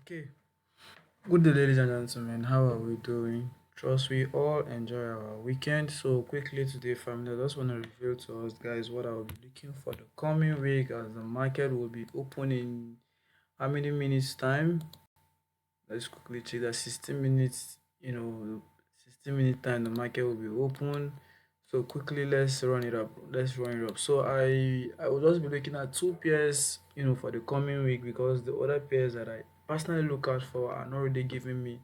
Okay. Good day, ladies and gentlemen. How are we doing? Trust we all enjoy our weekend. So quickly today, family, I just want to reveal to us guys what I will be looking for the coming week as the market will be open in how many minutes time? Let's quickly check that 16 minutes, 16-minute time the market will be open. So quickly let's run it up. Let's run it up. So I will just be looking at two pairs, for the coming week because the other pairs that I personally look out for are not really giving me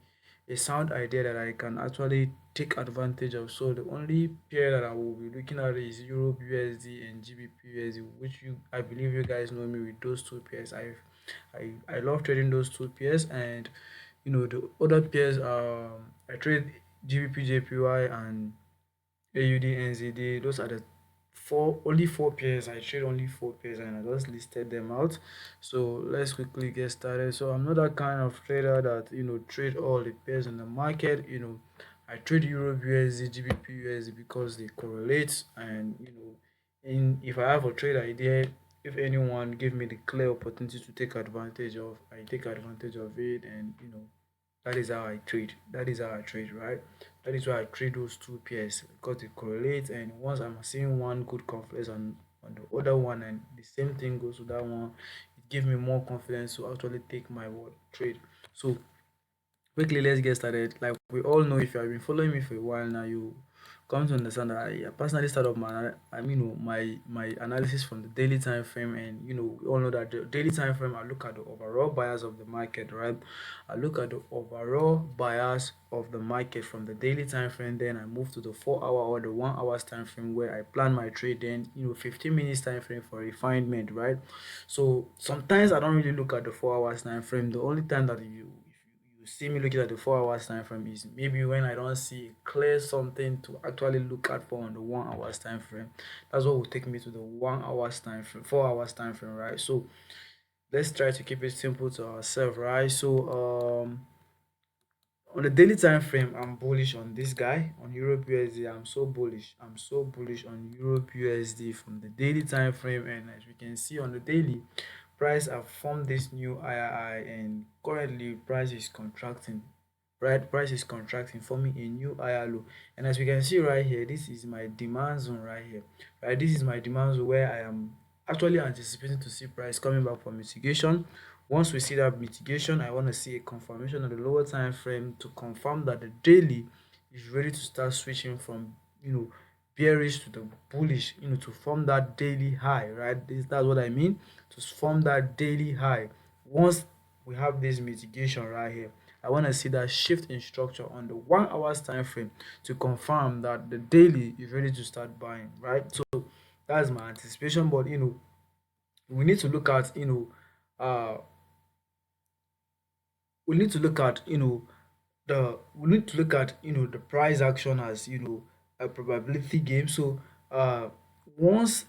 a sound idea that I can actually take advantage of. So the only pair that I will be looking at is Europe USD and GBP USD, which I believe you guys know me with those two pairs. I love trading those two pairs, and the other pairs I trade GBP JPY and AUD NZD. Those are the four pairs. I trade only four pairs and I just listed them out. So let's quickly get started. So I'm not that kind of trader that trade all the pairs in the market. I trade Euro USD, GBP USD because they correlate, and in if I have a trade idea, if anyone give me the clear opportunity to take advantage of, I take advantage of it, and that is how I trade. That is how I trade, right? That is why I trade those two pairs because they correlate. And once I'm seeing one good confidence on the other one, and the same thing goes to that one, it gives me more confidence to actually take my word trade. So quickly, let's get started. Like we all know, if you have been following me for a while now, you come to understand that I personally start off my analysis from the daily time frame, and we all know that the daily time frame, I look at the overall bias of the market, right? I look at the overall bias of the market from the daily time frame, then I move to the 4 hour or the 1 hours time frame where I plan my trade, then 15 minutes time frame for refinement, right? So sometimes I don't really look at the 4 hours time frame. The only time that you see me looking at the 4 hours time frame is maybe when I don't see a clear something to actually look at for on the 1 hours time frame. That's what will take me to the 1 hours time frame, 4 hours time frame, right? So let's try to keep it simple to ourselves, right? So on the daily time frame, I'm bullish on this guy on Europe USD. I'm so bullish. I'm so bullish on Europe USD from the daily time frame, and as we can see on the daily, price have formed this new higher and currently price is contracting. Right, price is contracting, forming a new higher low, and as we can see right here, this is my demand zone right here. Right, this is my demand zone where I am actually anticipating to see price coming back for mitigation. Once we see that mitigation, I want to see a confirmation on the lower time frame to confirm that the daily is ready to start switching from bearish to the bullish, to form that daily high, right? That's what I mean, to form that daily high. Once we have this mitigation right here, I want to see that shift in structure on the 1 hours time frame to confirm that the daily is ready to start buying, right? So that's my anticipation. But we need to look at we need to look at the price action as a probability game. So once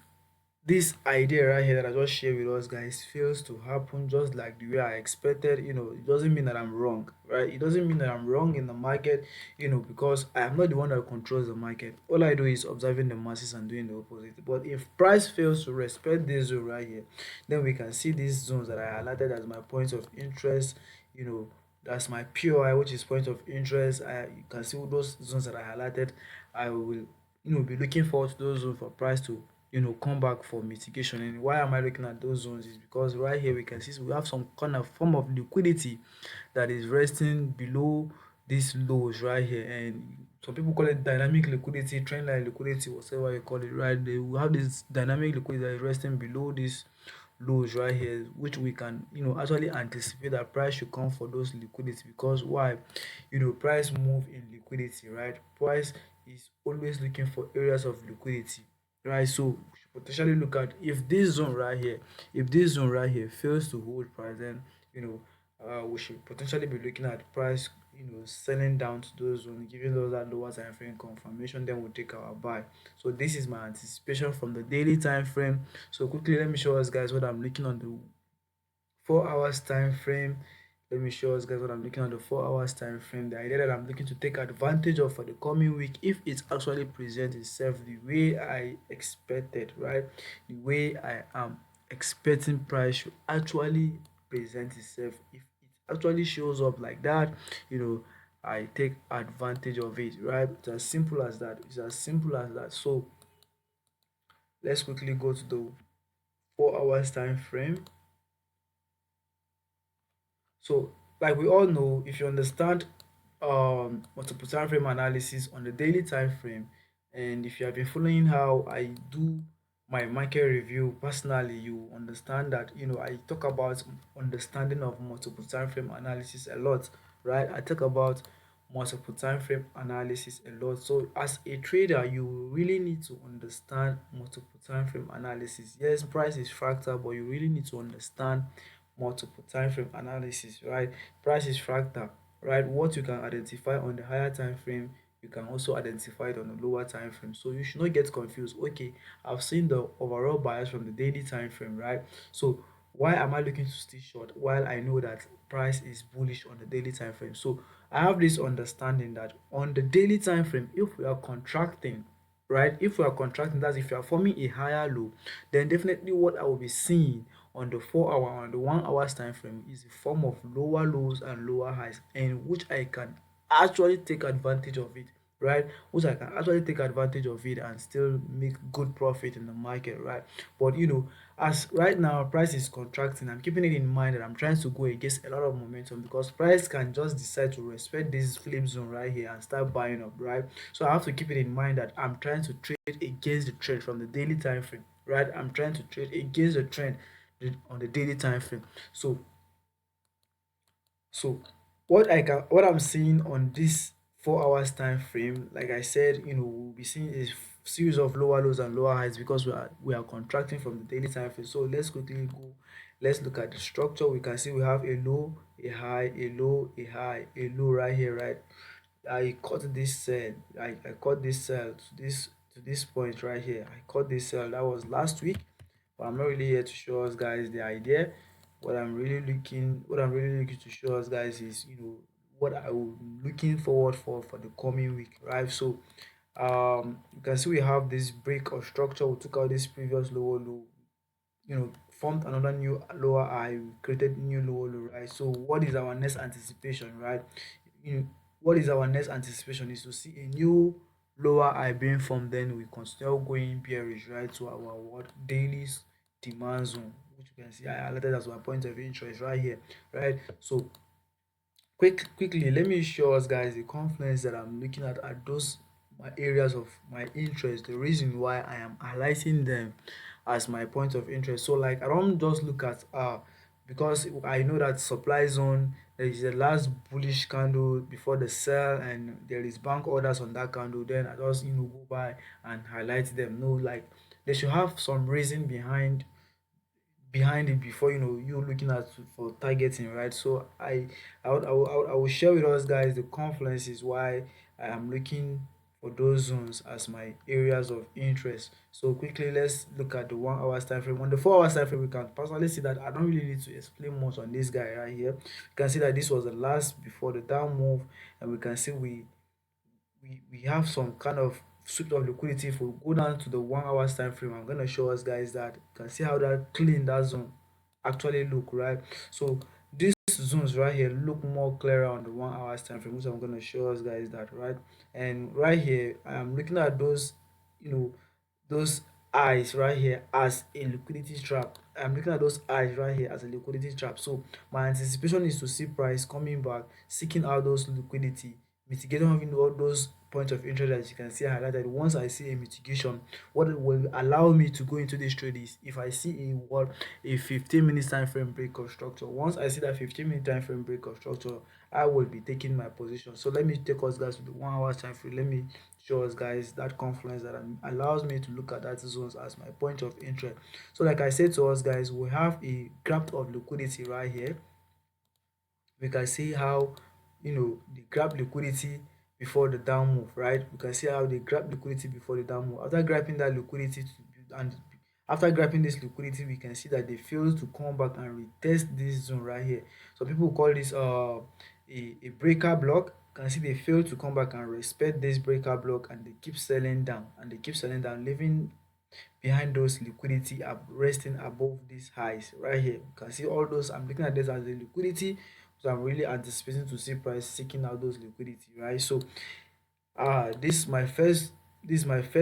this idea right here that I just shared with us guys fails to happen just like the way I expected, it doesn't mean that I'm wrong, right? It doesn't mean that I'm wrong in the market, because I am not the one that controls the market. All I do is observing the masses and doing the opposite. But if price fails to respect this zone right here, then we can see these zones that I highlighted as my points of interest. That's my POI, which is point of interest. You can see those zones that I highlighted. I will be looking forward to those zones for price to come back for mitigation. And why am I looking at those zones is because right here we can see we have some kind of form of liquidity that is resting below these lows right here, and some people call it dynamic liquidity, trend line liquidity, whatever you call it, right? They will have this dynamic liquidity that is resting below these lows right here, which we can actually anticipate that price should come for those liquidity. Because why? Price move in liquidity, right? Price is always looking for areas of liquidity, right? So we should potentially look at if this zone right here fails to hold price, then we should potentially be looking at price selling down to those zones, giving those that lower time frame confirmation, then we'll take our buy. So this is my anticipation from the daily time frame. So quickly, let me show us guys what I'm looking on the 4 hours time frame. Let me show us guys what I'm looking at the 4 hours time frame. The idea that I'm looking to take advantage of for the coming week, if it actually presents itself the way I expected, right? The way I am expecting price should actually present itself. If it actually shows up like that, you know, I take advantage of it, right? It's as simple as that. It's as simple as that. So let's quickly go to the 4 hours time frame. So, like we all know, if you understand multiple time frame analysis on the daily time frame, and if you have been following how I do my market review personally, you understand that I talk about understanding of multiple time frame analysis a lot, right? I talk about multiple time frame analysis a lot. So, as a trader, you really need to understand multiple time frame analysis. Yes, price is fractal, but you really need to understand multiple time frame analysis, right? Price is fractal, right? What you can identify on the higher time frame, you can also identify it on the lower time frame. So you should not get confused. Okay, I've seen the overall bias from the daily time frame, right? So why am I looking to stay short while I know that price is bullish on the daily time frame? So I have this understanding that on the daily time frame, if we are contracting, right? If we are contracting, that's if you are forming a higher low, then definitely what I will be seeing on the 4 hour and the 1 hours time frame is a form of lower lows and lower highs, and which I can actually take advantage of it, right? Which I can actually take advantage of it and still make good profit in the market, right? But as right now price is contracting, I'm keeping it in mind that I'm trying to go against a lot of momentum, because price can just decide to respect this flip zone right here and start buying up, right? So I have to keep it in mind that I'm trying to trade against the trend from the daily time frame, right? I'm trying to trade against the trend on the daily time frame. So what I'm seeing on this 4 hours time frame, like I said, we'll be seeing a series of lower lows and lower highs because we are contracting from the daily time frame. So let's quickly go. Let's look at the structure. We can see we have a low, a high, a low, a high, a low right here, right? I caught this cell. I caught this cell to this point right here. I caught this cell. That was last week, but I'm not really here to show us guys the idea. What I'm really looking to show us guys is what I'm looking forward for the coming week, right? So you can see we have this break of structure. We took out this previous lower low, formed another new lower high, we created new lower low, right? So what is our next anticipation, right? you know, what is our next anticipation is to see a new lower high being formed, then we continue going bearish, right, to our what daily demand zone, which you can see I highlighted as my point of interest right here, right? So quickly let me show us guys the confluence that I'm looking at those my areas of my interest, the reason why I am highlighting them as my point of interest. So like I don't just look at because I know that supply zone, there is the last bullish candle before the sell and there is bank orders on that candle, then I just go by and highlight them. No, like they should have some reason behind it before you looking at for targeting, right? So I will share with us guys the confluences why I am looking for those zones as my areas of interest. So quickly let's look at the 1 hours time frame. On the 4 hours time frame, we can personally see that I don't really need to explain much on this guy right here. You can see that this was the last before the down move, and we can see we have some kind of sweep of liquidity. If we go down to the 1 hours time frame, I'm going to show us guys that you can see how that clean that zone actually look, right? So these zones right here look more clearer on the 1 hours time frame, which I'm going to show us guys that, right? And right here I am looking at you know those eyes right here as a liquidity trap. I'm looking at those eyes right here as a liquidity trap. So my anticipation is to see price coming back, seeking out those liquidity, mitigating having all those points of interest that you can see highlighted. Once I see a mitigation, what it will allow me to go into this trade is if I see a 15 minutes time frame break of structure. Once I see that 15-minute time frame break of structure, I will be taking my position. So let me take us guys to the 1 hour time frame. Let me show us guys that confluence that allows me to look at that zones as my point of interest. So like I said to us guys, we have a graph of liquidity right here. We can see how they grab liquidity before the down move, right? We can see how they grab liquidity before the down move. After grabbing that liquidity and after grabbing this liquidity, we can see that they fail to come back and retest this zone right here. So people call this a breaker block. You can see they fail to come back and respect this breaker block, and they keep selling down and they keep selling down, leaving behind those liquidity resting above these highs right here. You can see all those. I'm looking at this as the liquidity So I'm really anticipating to see price seeking out those liquidity, right? So this is my first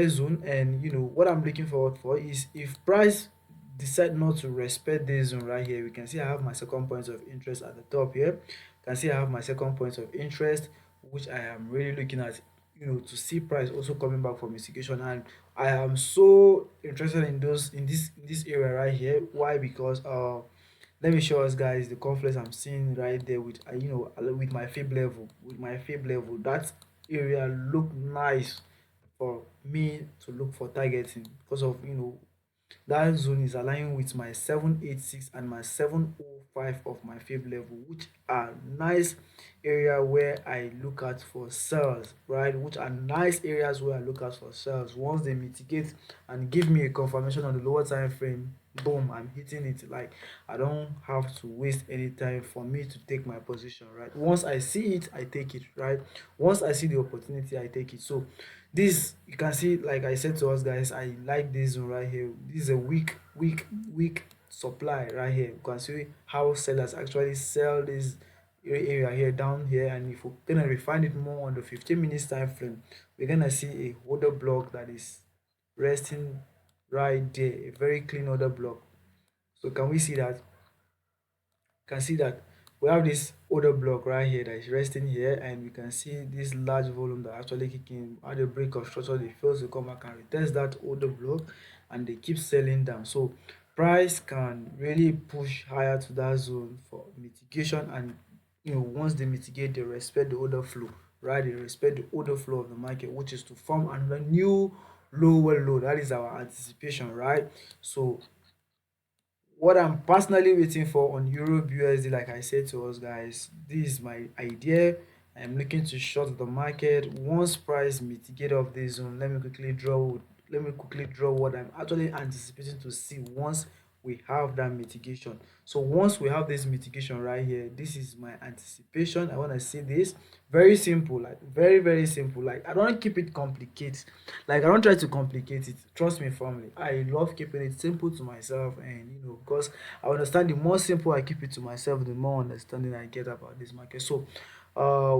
zone, and what I'm looking forward for is if price decide not to respect this zone right here. We can see I have my second point of interest at the top here. You can see I have my second point of interest, which I am really looking at, to see price also coming back for mitigation. And I am so interested in those in this area right here. Why? Because let me show us guys the confluence I'm seeing right there with with my fib level, that area look nice for me to look for targeting, because of that zone is aligning with my 786 and my 705 of my fib level, which are nice area where I look at for sales, right? Which are nice areas where I look at for sales. Once they mitigate and give me a confirmation on the lower time frame, boom, I'm hitting it. Like, I don't have to waste any time for me to take my position, right? Once I see it, I take it, right? Once I see the opportunity, I take it. So this, you can see, like I said to us guys, I like this one right here. This is a weak supply right here. You can see how sellers actually sell this area here, down here. And if we're gonna refine it more on the 15 minutes time frame, we're gonna see a order block that is resting right there, a very clean order block. So can we see that? Can see that we have this order block right here that is resting here, and we can see this large volume that actually kicking at the break of structure. They fail to come back and retest that order block, and they keep selling down. So price can really push higher to that zone for mitigation. And once they mitigate, they respect the order flow, right? They respect the order flow of the market, which is to form another new lower low. That is our anticipation, right? So what I'm personally waiting for on Euro USD, like I said to us guys, this is my idea. I'm looking to short the market. Once price mitigate of this zone, let me quickly draw what I'm actually anticipating to see once we have that mitigation. So once we have this mitigation right here, this is my anticipation. I want to see this very simple, like very simple. Like, I don't keep it complicated. Like, I don't try to complicate it. Trust me, family. I love keeping it simple to myself, and because I understand the more simple I keep it to myself, the more understanding I get about this market. So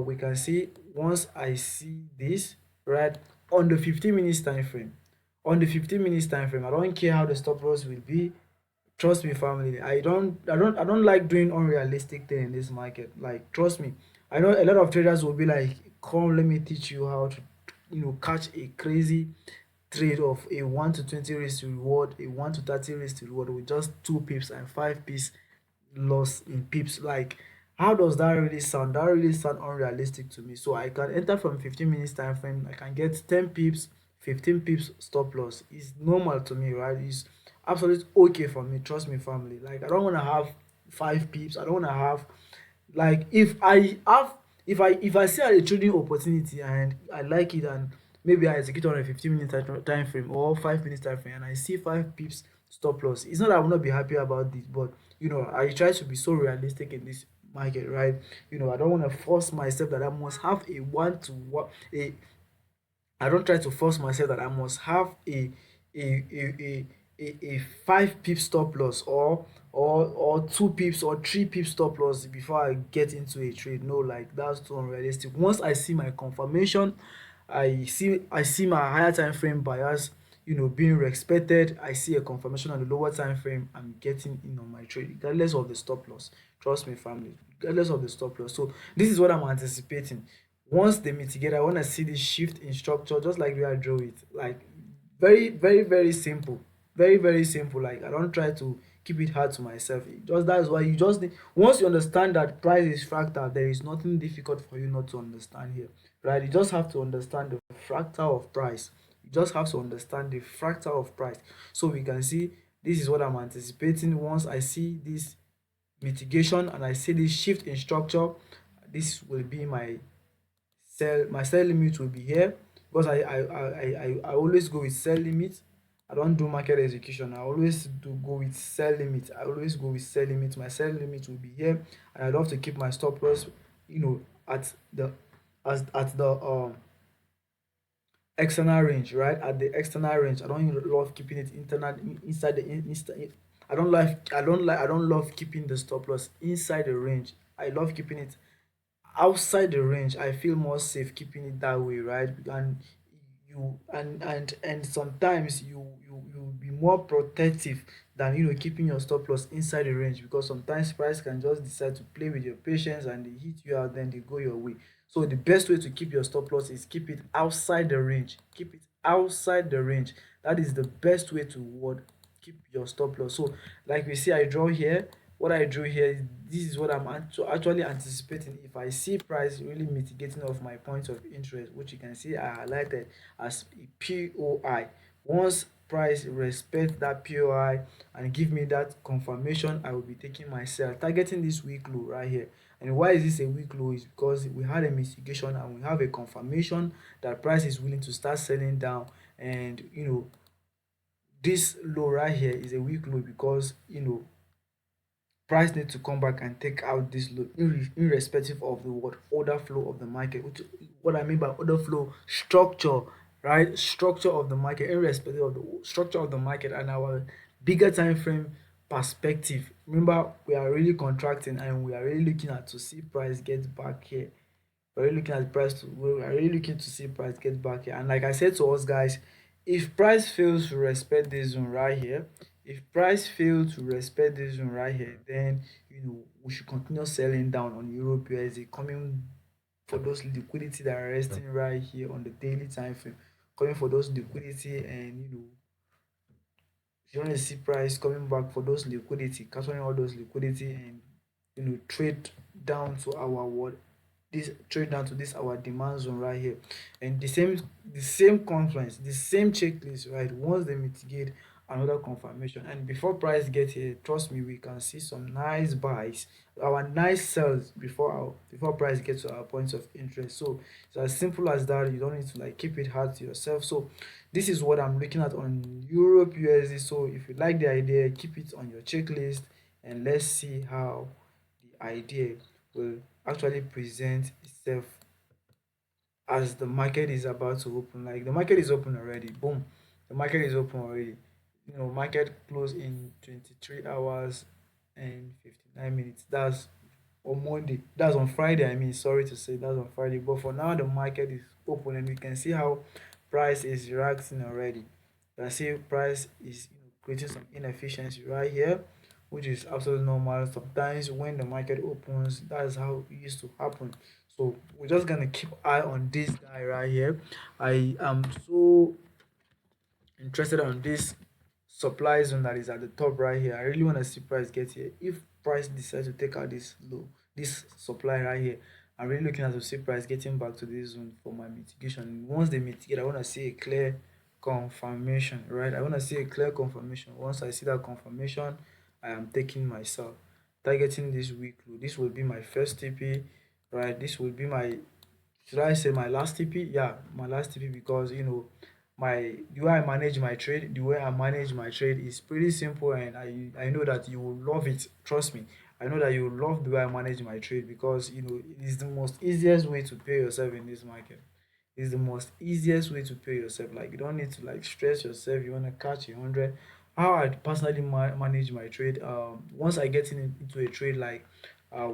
we can see once I see this, right, on the 15 minutes time frame. On the 15 minutes time frame, I don't care how the stop loss will be. Trust me, family. I don't like doing unrealistic thing in this market. Like, trust me. I know a lot of traders will be like, "Come, let me teach you how to, catch a crazy trade of a 1 to 20 raise to reward, a 1 to 30 raise to reward with just 2 pips and 5 pips loss in pips." Like, how does that really sound? That really sound unrealistic to me. So I can enter from 15 minutes time frame. I can get 10 pips, 15 pips stop loss. It's normal to me, right? It's absolutely okay for me. Trust me, family. Like, I don't want to have 5 pips. I don't want to have, like, if I see a trading opportunity and I like it, and maybe I execute on a 15 minute time frame or 5 minutes time frame, and I see 5 pips stop loss. It's not that I will not be happy about this, but I try to be so realistic in this market, right? I don't want to force myself that I must have a one to one a I don't try to force myself that I must have a 5 pip stop loss, or 2 pips or 3 pip stop loss before I get into a trade. No, like, that's too unrealistic. Once I see my confirmation, I see my higher time frame bias being respected. I see a confirmation on the lower time frame, I'm getting in on my trade regardless of the stop loss. Trust me, family, regardless of the stop loss. So this is what I'm anticipating. Once they mitigate, I want to see this shift in structure, just like we I draw it. Like, very simple, very simple. Like, I don't try to keep it hard to myself. Just that's why you just need, once you understand that price is fractal, there is nothing difficult for you not to understand here, right? You just have to understand the fractal of price. You just have to understand the fractal of price. So we can see this is what I'm anticipating. Once I see this mitigation and I see this shift in structure, this will be my sell limit will be here, because I always go with sell limit. I don't do market execution. I always do go with sell limit. I always go with sell limit. My sell limit will be here, and I love to keep my stop loss, at the at the external range, right? At the external range. I don't love keeping it internal inside the I don't love keeping the stop loss inside the range. I love keeping it outside the range. I feel more safe keeping it that way, right? And sometimes you be more protective than keeping your stop loss inside the range, because sometimes price can just decide to play with your patience and they hit you out, then they go your way. So the best way to keep your stop loss is keep it outside the range. Keep it outside the range. That is the best way to what keep your stop loss. So like we see, I draw here. What I drew here is, this is what I'm actually anticipating if I see price really mitigating off my point of interest, which you can see I highlighted as a POI. Once price respect that POI and give me that confirmation, I will be taking my sell, targeting this weak low right here. And why is this a weak low? Is because we had a mitigation and we have a confirmation that price is willing to start selling down. And this low right here is a weak low because price need to come back and take out this low, irrespective of the what order flow of the market. What I mean by order flow, structure, right? Structure of the market, irrespective of the structure of the market and our bigger time frame perspective. Remember, we are really contracting and we are really looking at to see price get back here. We're really looking at price to we're really looking to see price get back here. And like I said to us guys, if price fails to respect this zone right here, if price fails to respect this zone right here, then we should continue selling down on Europe USD, coming for those liquidity that are resting right here on the daily time frame, coming for those liquidity. And if you want to see price coming back for those liquidity, capturing all those liquidity, and trade down to our what this trade down to this our demand zone right here. And the same conference, the same checklist, right? Once they mitigate, another confirmation, and before price get here, trust me, we can see some nice buys, our nice sells before price gets to our points of interest. So it's as simple as that. You don't need to like keep it hard to yourself. So this is what I'm looking at on Europe USD. So if you like the idea, keep it on your checklist, and let's see how the idea will actually present itself as the market is about to open. Like the market is open already. Boom. The market is open already. Market closed in 23 hours and 59 minutes. That's on Monday. That's on Friday. I mean, sorry to say that's on Friday. But for now, the market is open and we can see how price is reacting already. You can see price is creating some inefficiency right here, which is absolutely normal. Sometimes when the market opens, that's how it used to happen. So we're just gonna keep eye on this guy right here. I am so interested on this supply zone that is at the top right here. I really want to see price get here. If price decides to take out this low, this supply right here, I'm really looking at to see price getting back to this zone for my mitigation. Once they mitigate, I want to see a clear confirmation, right? I want to see a clear confirmation. Once I see that confirmation, I am taking myself, targeting this week low. This will be my first TP, right? This will be my, should I say my last TP? Yeah, my last TP, because my the way I manage my trade, the way I manage my trade is pretty simple, and I know that you will love it. Trust me, I know that you will love the way I manage my trade, because it is the most easiest way to pay yourself in this market. It's the most easiest way to pay yourself. Like you don't need to like stress yourself. You want to catch 100. How I personally manage my trade. Once I get into a trade, like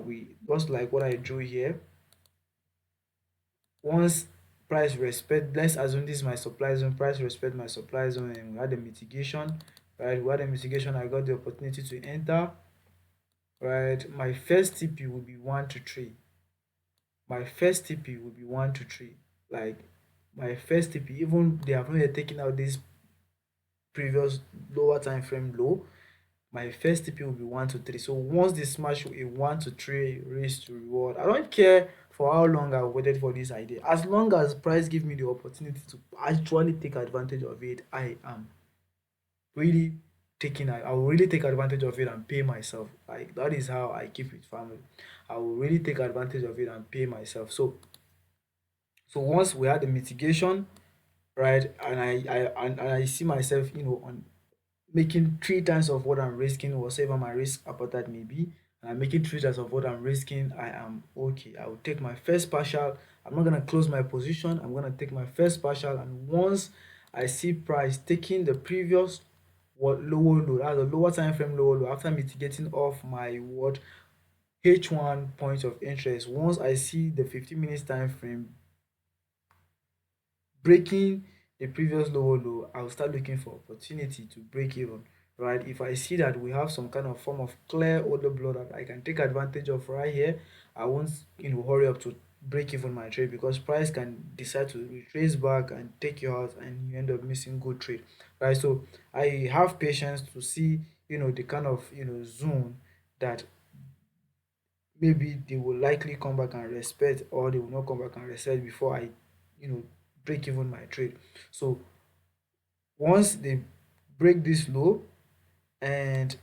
we just like what I drew here. Once price respect, let's assume this is my supply zone, price respect my supply zone, and we had a mitigation, right? We had a mitigation, I got the opportunity to enter, right? My first TP will be 1 to 3. My first TP will be 1 to 3. Like my first TP, even they have not yet taken out this previous lower time frame low, my first TP will be 1 to 3. So once they smash a 1 to 3 race to reward, I don't care for how long I waited for this idea. As long as price give me the opportunity to actually take advantage of it, I am really I will really take advantage of it and pay myself. Like that is how I keep it, family. I will really take advantage of it and pay myself. So once we had the mitigation, right, and I see myself, on making 3 times of what I'm risking, whatever my risk appetite may be, and I'm making 3 times of what I'm risking, I am okay. I will take my first partial. I'm not gonna close my position. I'm gonna take my first partial, and once I see price taking the previous what lower low, that's a lower time frame lower low, after mitigating off my what H1 point of interest. Once I see the 15 minutes time frame breaking the previous lower low, I'll start looking for opportunity to break even, right? If I see that we have some kind of form of clear order blow that I can take advantage of right here, I won't, hurry up to break even my trade, because price can decide to retrace back and take you out and you end up missing good trade, right? So I have patience to see, the kind of, zone that maybe they will likely come back and respect, or they will not come back and respect before I, you know, break even my trade. So once they break this low, and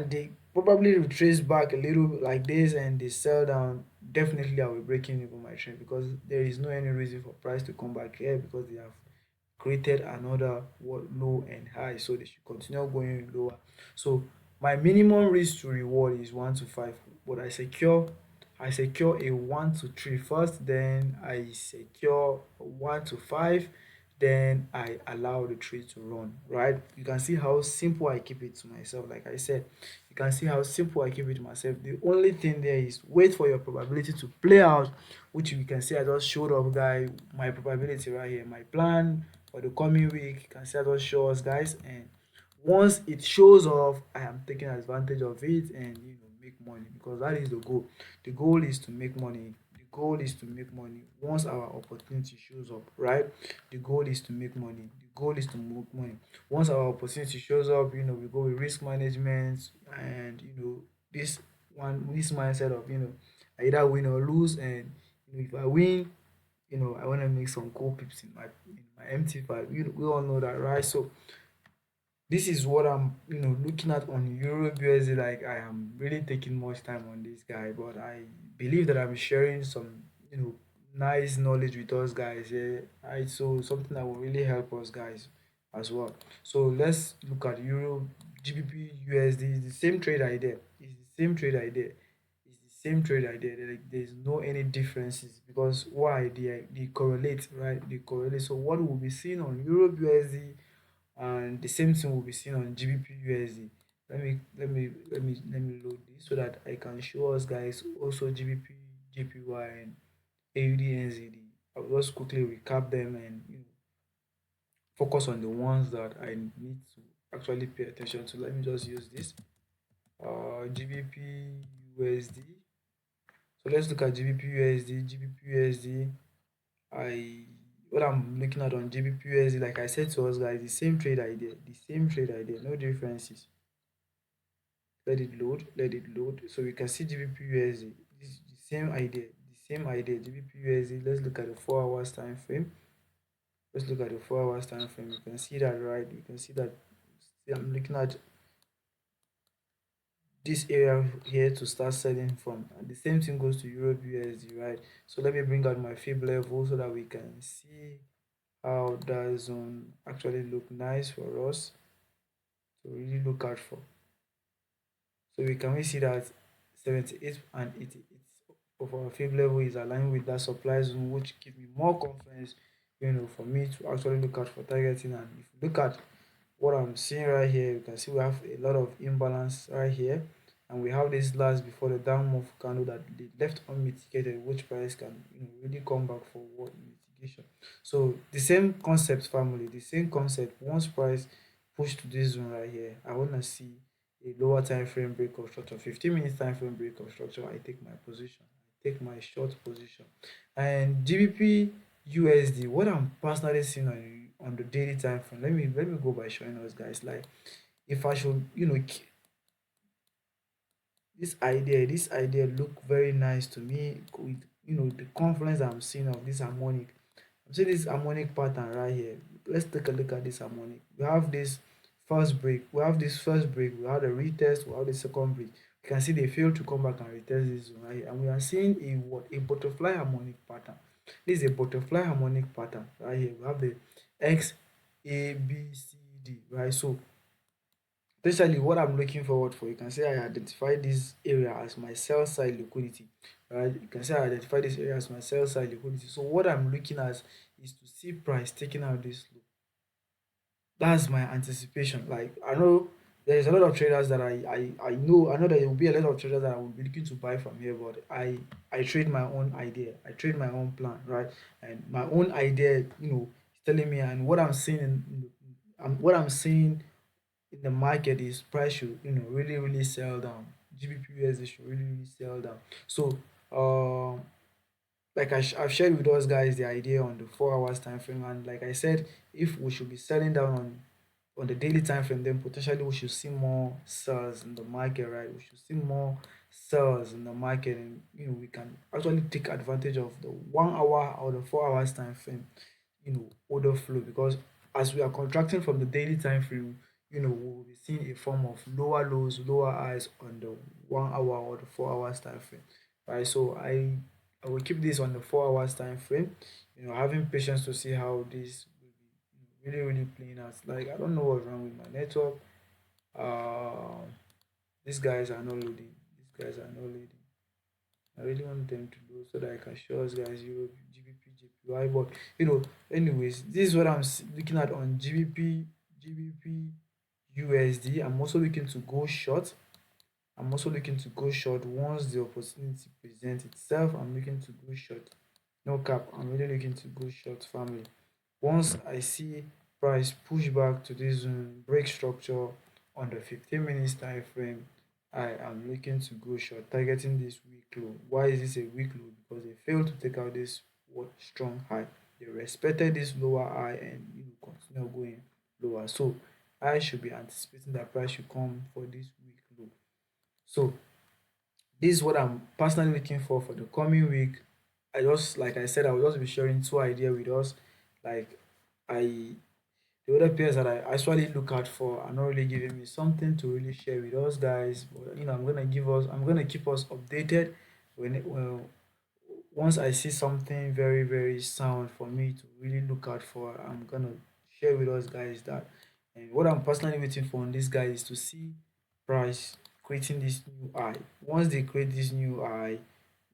they probably retrace back a little like this and they sell down, definitely I will break in even my trade, because there is no any reason for price to come back here, because they have created another low and high, so they should continue going lower. So my minimum risk to reward is 1 to 5, but I secure a 1 to 3 first, then I secure 1 to 5, then I allow the trade to run, right? You can see how simple I keep it to myself. Like I said, you can see how simple I keep it to myself. The only thing there is wait for your probability to play out, which you can see I just showed up, guy. My probability right here, my plan for the coming week. You can see I just show us, guys, and once it shows off, I am taking advantage of it and make money, because that is the goal. The goal is to make money. The goal is to make money once our opportunity shows up, right? The goal is to make money. The goal is to make money. Once our opportunity shows up, we go with risk management, and this mindset of I either win or lose, and if I win, I want to make some cool pips in my MT5. We all know that, right? So this is what I'm looking at on Euro USD. Like, I am really taking much time on this guy, but I believe that I'm sharing some nice knowledge with us guys here. Right, so something that will really help us guys as well. So let's look at Euro GBP USD. It's the same trade idea. It's the same trade idea. It's the same trade idea. There's no any differences, because why? They correlate, right? They correlate. So what we'll be seeing on Euro USD, and the same thing will be seen on GBP USD. Let me load this so that I can show us guys also GBP, JPY, and AUD, NZD. I'll just quickly recap them and focus on the ones that I need to actually pay attention to. Let me just use this GBP USD. So let's look at GBP USD. GBP USD. I What I'm looking at on GBP USD, like I said to us guys, the same trade idea, no differences. Let it load, so we can see GBP USD. This is the same idea, GBP USD. Let's look at the 4 hours time frame. Let's look at the 4 hours time frame. You can see that, right? You can see that. See, I'm looking at this area here to start selling from, and the same thing goes to Euro USD, right? So let me bring out my fib level so that we can see how that zone actually look nice for us to really look out for. So we can see that 78 and 88 of our fib level is aligned with that supply zone, which give me more confidence, for me to actually look out for targeting. And if you look at what I'm seeing right here, you can see we have a lot of imbalance right here, and we have this last before the down move candle that they left unmitigated, which price can really come back for what mitigation. So the same concept, family, the same concept. Once price push to this zone right here, I want to see a lower time frame break of structure, 15 minutes time frame break of structure. I take my position, I take my short position. And GBP USD, what I'm personally seeing on the daily time frame, let me go by showing us guys, like, if I should this idea look very nice to me with the confluence I'm seeing of this harmonic. I'm seeing this harmonic pattern right here. Let's take a look at this harmonic. We have this first break, we have the retest, we have the second break. You can see they failed to come back and retest this one right here, and we are seeing a butterfly harmonic pattern. This is a butterfly harmonic pattern right here. We have the X, A, B, C, D, right? So essentially, what I'm looking forward for, you can say I identify this area as my sell side liquidity, right? You can say I identify this area as my sell side liquidity. So what I'm looking at is to see price taking out this low. That's my anticipation. Like, I know there's a lot of traders that I know that there will be a lot of traders that I will be looking to buy from here, but I trade my own idea, I trade my own plan, right? And my own idea, is telling me, and what I'm seeing what I'm seeing in the market is price should, really really sell down. GBP should really really sell down. So like I've shared with us guys the idea on the 4 hours time frame, and like I said, if we should be selling down on the daily time frame, then potentially we should see more sales in the market, right? We should see more sales in the market, and we can actually take advantage of the 1 hour or the 4 hours time frame, order flow, because as we are contracting from the daily time frame, we'll be seeing a form of lower lows, lower highs on the 1 hour or the 4 hours time frame, right? So I will keep this on the 4 hours time frame, having patience to see how this will be, really really playing out. Like, I don't know what's wrong with my network. Um, these guys are not loading. These guys are not loading. I really want them to do so that I can show us guys Euro, GBP, JPY. But anyways, this is what I'm looking at on GBP, USD. I'm also looking to go short. I'm also looking to go short once the opportunity presents itself. I'm looking to go short. No cap. I'm really looking to go short, family. Once I see price push back to this zone, break structure on the 15 minutes time frame, I am looking to go short, targeting this weak low. Why is this a weak low? Because they failed to take out this strong high. They respected this lower high and continue going lower. So I should be anticipating that price should come for this weak low. So this is what I'm personally looking for the coming week. I just, like I said, I will just be sharing two ideas with us. Like, I the other pairs that I actually look out for are not really giving me something to really share with us guys. But I'm gonna keep us updated well, once I see something very very sound for me to really look out for. I'm gonna share with us guys that. And what I'm personally waiting for on this guy is to see price creating this new high. Once they create this new high,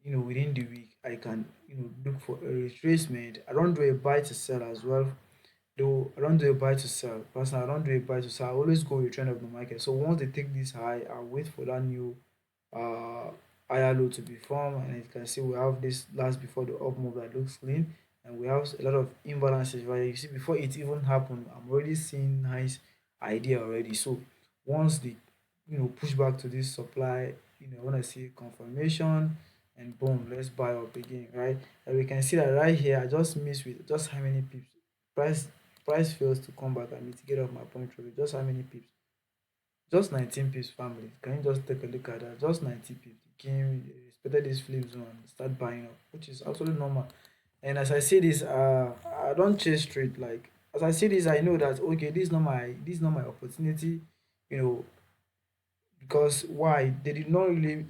within the week, I can look for a retracement. I don't do a buy to sell as well, though. I don't do a buy to sell. Personally, I don't do a buy to sell. I always go with trend of the market. So once they take this high, I'll wait for that new uh higher low to be formed. And you can see we have this last before the up move that looks clean, and we have a lot of imbalances, right? You see, before it even happened, I'm already seeing nice idea already. So once they push back to this supply, I want to see confirmation, and boom, let's buy up again, right? And we can see that right here I just missed with just how many pips. Price price fails to come back and mitigate off my point rate. Just how many pips? Just 19 pips, family. Can you just take a look at that? Just 90 pips. It came, expected this flip zone and start buying up, which is absolutely normal. And as I see this, I don't chase trade. Like, as I see this, I know that okay, this is not my opportunity, you know, because why? They did not really,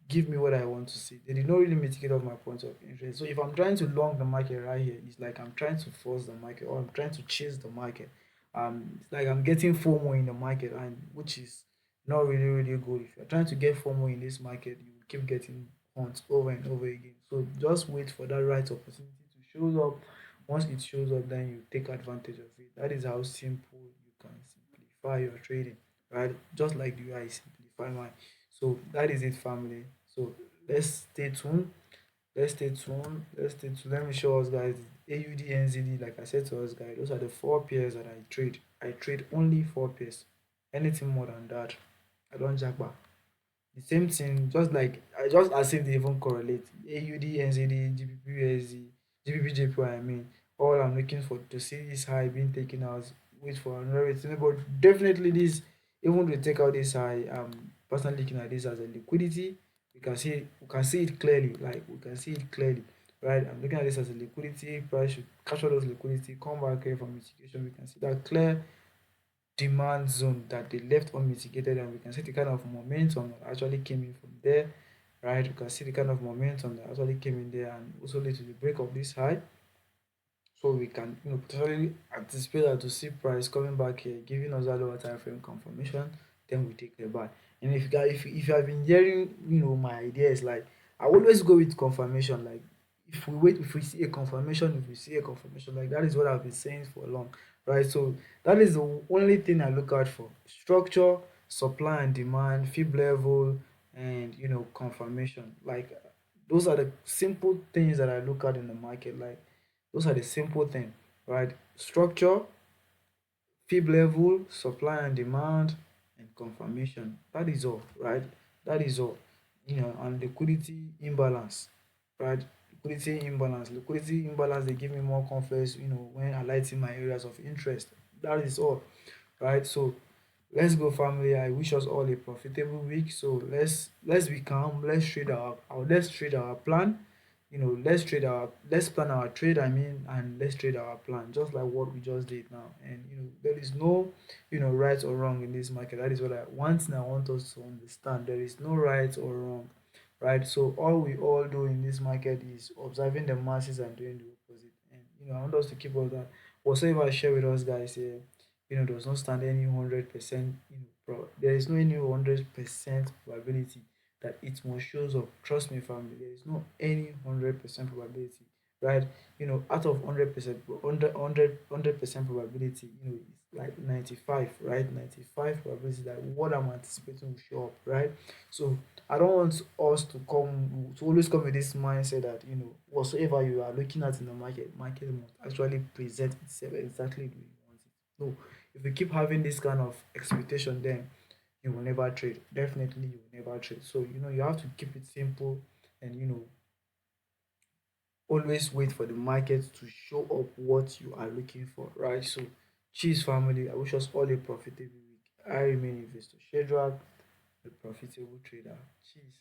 give me what I want to see. They did not really mitigate off my points of interest. So if I'm trying to long the market right here, it's like I'm trying to force the market, or I'm trying to chase the market. It's like I'm getting FOMO in the market, and which is not really really good. If you're trying to get FOMO in this market, you will keep getting hunts over and over again. So just wait for that right opportunity to show up. Once it shows up, then you take advantage of it. That is how simple you can simplify your trading, right? Just like the UI simplify mine. So that is it, family. So let's stay tuned. Let's stay tuned. Let's stay tuned. Let me show us guys AUD NZD. Like I said to us guys, those are the four pairs that I trade. I trade only four pairs. Anything more than that, I don't jack back. The same thing, just like I just as if they even correlate. AUD, NZD, GBP, USD, GBP, JPY. I mean, all I'm looking for to see this high being taken out. Wait for another return, but definitely this. Even to take out this high, I'm personally looking at this as a liquidity. We can see it clearly. Like, we can see it clearly, right? I'm looking at this as a liquidity. Price should capture those liquidity, come back here from mitigation. We can see that clear demand zone that they left unmitigated, and we can see the kind of momentum that actually came in from there, right? We can see the kind of momentum that actually came in there and also led to the break of this high. So we can potentially anticipate that to see price coming back here, giving us that lower time frame confirmation, then we take a buy. And if you have been hearing my ideas, like, I always go with confirmation. Like, if we see a confirmation, like, that is what I've been saying for long. right? So that is the only thing I look out for: structure, supply and demand, fib level, and confirmation. Like those are the simple things that I look at in the market. Like those are the simple things, right? Structure, fib level, supply and demand, and confirmation. That is all, right? That is all. And liquidity imbalance, right? Liquidity imbalance, they give me more confidence, when highlighting my areas of interest. That is all, right? So let's go, family. I wish us all a profitable week. So let's be calm. Let's trade our plan. Let's plan our trade. I mean, and let's trade our plan, just like what we just did now. And there is no right or wrong in this market. That is what I one thing I want us to understand. There is no right or wrong, right? So all we all do in this market is observing the masses and doing the opposite. And I want us to keep all that. Whatever I share with us, guys, here, does not stand any 100%. There is no any 100% probability that it must shows up. Trust me, family. There is no any 100% probability, right? Out of 100%, 100% probability, it's like 95, right? 95 probability that what I'm anticipating will show up, right? So I don't want us to always come with this mindset that whatsoever you are looking at in the market must actually present itself exactly the way you want it. No, if you keep having this kind of expectation, then you will never trade. Definitely, you will never trade. So you have to keep it simple, and always wait for the market to show up what you are looking for, right? So, cheers, family. I wish us all a profitable week. I remain investor Shedrack, the profitable trader. Cheers.